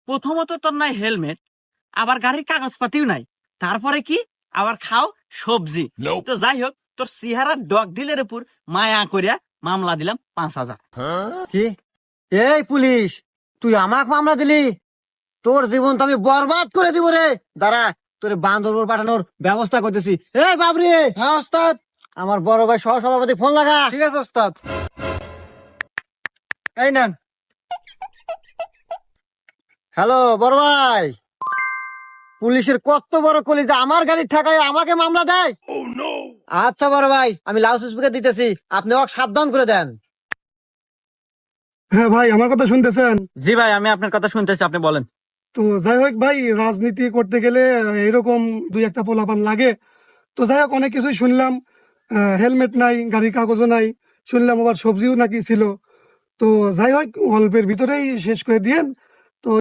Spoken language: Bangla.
প্রথমত তোর নাই হেলমেট, আবার গাড়ির কাগজপাতিও নাই, তারপরে কি আবার খাও সবজি। তো যাই হোক, তোর চেহারা ডগ ডিলের উপর মায়া করিয়া মামলা দিলাম 5,000। কি? এই পুলিশ, তুই আমাকে মামলা দিলি? তোর জীবন তো আমি বরবাদ করে দিব রে। দাঁড়া, তোর বান্দরবন পাঠানোর ব্যবস্থা করতেছি। এই বাবরি, হ্যাঁ ওস্তাদ। আমার বড় ভাই সহ সভাপতি ফোন লাগা। ঠিক আছে ওস্তাদ। এই নেন। হ্যালো বড় ভাই, পুলিশের কত বড় কলিজা, আমার গাড়ির ঠেকায় আমাকে মামলা দেয়। আচ্ছা বড় ভাই, আমি লাউড স্পিকার দিতেছি, আপনি ওকে সাবধান করে দেন। হ্যাঁ ভাই, আমার কথা শুনতেছেন? জি ভাই, আমি আপনার কথা শুনতেছি, আপনি বলেন। তো যাই হোক ভাই, রাজনীতি করতে গেলে এরকম দুই একটা পোলাপান লাগে। তো যাই হোক, অনেক কিছুই শুনলাম। হেলমেট নাই, গাড়ির কাগজও নাই, শুনলাম আবার সবজিও নাকি ছিল। তো যাই হোক, অল্পের ভিতরেই শেষ করে দিয়েন।